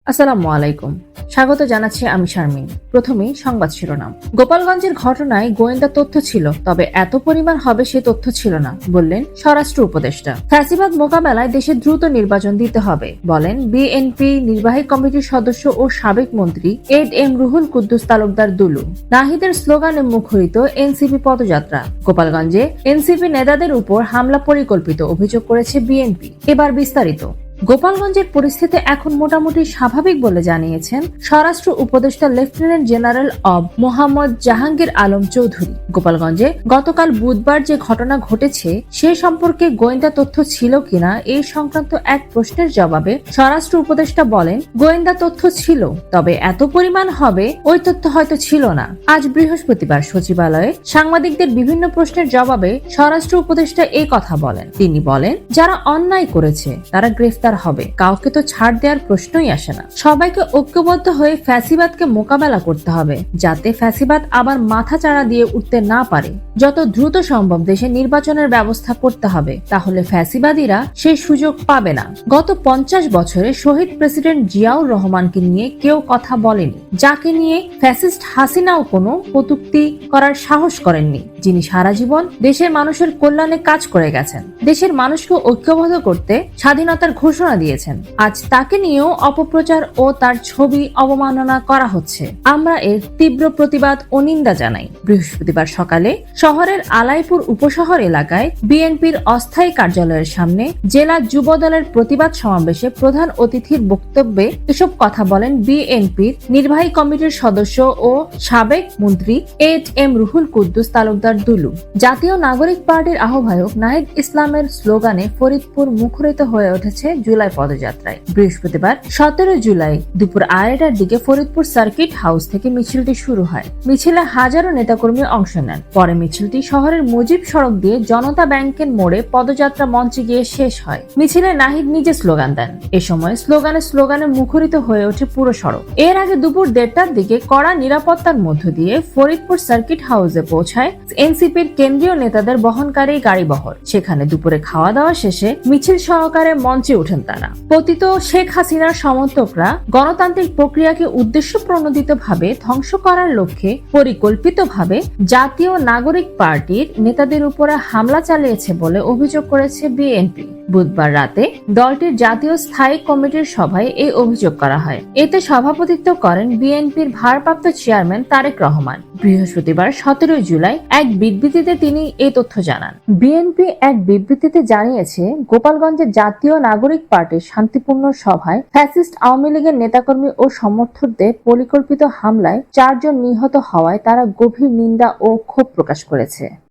আসসালামু আলাইকুম। স্বাগত জানাচ্ছি আমি শারমিন। প্রথমেই সংবাদ শিরোনাম। গোপালগঞ্জের ঘটনায় গোয়েন্দা তথ্য ছিল, তবে এত পরিমাণ হবে সে তথ্য ছিল না, বললেন স্বরাষ্ট্র উপদেষ্টা। ফ্যাসিবাদ মোকাবেলায় দেশে দ্রুত নির্বাচন দিতে হবে, বলেন বিএনপি নির্বাহী কমিটির সদস্য ও সাবেক মন্ত্রী এম রুহুল কুদ্দুস তালুকদার দুলু। নাহিদের স্লোগানে মুখরিত এনসিপি পদযাত্রা। গোপালগঞ্জে এনসিপি নেতাদের উপর হামলা পরিকল্পিত অভিযোগ করেছে বিএনপি। এবার বিস্তারিত। গোপালগঞ্জের পরিস্থিতি এখন মোটামুটি স্বাভাবিক বলে জানিয়েছেন স্বরাষ্ট্র উপদেষ্টা lieutenant general of Mohammad Jahangir Alam Chowdhury. গোপালগঞ্জে গতকাল বুধবার যে ঘটনা ঘটেছে সে সম্পর্কে গোয়েন্দা তথ্য ছিল কিনা এই সংক্রান্ত এক প্রশ্নের জবাবে স্বরাষ্ট্র উপদেষ্টা বলেন, গোয়েন্দা তথ্য ছিল, তবে এত পরিমাণ হবে ওই তথ্য হয়তো ছিল না। আজ বৃহস্পতিবার সচিবালয়ে সাংবাদিকদের বিভিন্ন প্রশ্নের জবাবে স্বরাষ্ট্র উপদেষ্টা এই কথা বলেন। তিনি বলেন, যারা অন্যায় করেছে তারা গ্রেফতার হবে, কাউকে তো ছাড় দেওয়ার প্রশ্নই আসে না। সবাইকে ঐক্যবদ্ধ হয়ে ফ্যাসিবাদকে মোকাবেলা করতে হবে, যাতে ফ্যাসিবাদ আবার মাথা চাড়া দিয়ে উঠতে না পারে। যত দ্রুত সম্ভব দেশে নির্বাচনের ব্যবস্থা করতে হবে, তাহলে ফ্যাসিবাদীরা সেই সুযোগ পাবে না। গত 50 বছরে শহীদ প্রেসিডেন্ট জিয়াউর রহমানকে নিয়ে কেউ কথা বলেনি, যাকে নিয়ে ফ্যাসিস্ট হাসিনাও কোনো কটূক্তি করার সাহস করেননি, যিনি সারা জীবন দেশের মানুষের কল্যাণে কাজ করে গেছেন, দেশের মানুষকে ঐক্যবদ্ধ করতে স্বাধীনতার ঘোষণা দিয়েছেন। আজ তাকে নিয়েও অপপ্রচার ও তার ছবি অবমাননা করা হচ্ছে। আমরা এর তীব্র প্রতিবাদ ও নিন্দা জানাই। বৃহস্পতিবার সকালে শহরের আলাইপুর উপশহর এলাকায় বিএনপির অস্থায়ী কার্যালয়ের সামনে জেলা যুব দলের প্রতিবাদ সমাবেশে প্রধান অতিথির বক্তব্যে এসব কথা বলেন বিএনপির নির্বাহী কমিটির সদস্য ও সাবেক মন্ত্রী এম রুহুল কুদ্দুস তালুকদার দুলু। জাতীয় নাগরিক পার্টির আহ্বায়ক নাহিদ ইসলামের স্লোগানে ফরিদপুর মুখরিত হয়ে উঠেছে জুলাই পদযাত্রায়। বৃহস্পতিবার 17 জুলাই দুপুর 2:30টার দিকে ফরিদপুর সার্কিট হাউস থেকে মিছিলটি শুরু হয়। মিছিলে হাজারো নেতাকর্মী অংশ নেন। পরে মিছিলটি শহরের মুজিব সড়ক দিয়ে জনতা ব্যাংকের মোড়ে পদযাত্রা মঞ্চে গিয়ে শেষ হয়। মিছিলে নাহিদ নিজে স্লোগান দেন। এ সময় স্লোগানে মুখরিত হয়ে ওঠে পুরো সড়ক। এর আগে দুপুর 1:30টার দিকে কড়া নিরাপত্তার মধ্য দিয়ে ফরিদপুর সার্কিট হাউসে পৌঁছায় এনসিপির কেন্দ্রীয় নেতাদের বহনকারী গাড়িবহর। সেখানে দুপুরে খাওয়া দাওয়া শেষে মিছিল সহকারে মঞ্চে ওঠেন তারা। পতিত শেখ হাসিনার সমর্থকরা গণতান্ত্রিক প্রক্রিয়াকে উদ্দেশ্য প্রণোদিতভাবে ধ্বংস করার লক্ষ্যে পরিকল্পিতভাবে জাতীয় নাগরিক পার্টির নেতাদের উপরে হামলা চালিয়েছে বলে অভিযোগ করেছে বিএনপি। বুধবার রাতে দলটির জাতীয় স্থায়ী কমিটির সভায় এই অভিযোগ করা হয়। এতে সভাপতিত্ব করেন বিএনপির ভারপ্রাপ্ত চেয়ারম্যান তারেক রহমান। বৃহস্পতিবার 17 জুলাই এক বিবৃতিতে তিনি এই তথ্য জানান। বিএনপি এক বিবৃতিতে জানিয়েছে, গোপালগঞ্জের জাতীয় নাগরিক পার্টির শান্তিপূর্ণ সভায় ফ্যাসিস্ট আওয়ামী লীগের নেতাকর্মী ও সমর্থকদের পরিকল্পিত হামলায় 4 জন নিহত হওয়ায় তারা গভীর নিন্দা ও ক্ষোভ প্রকাশ করেছে।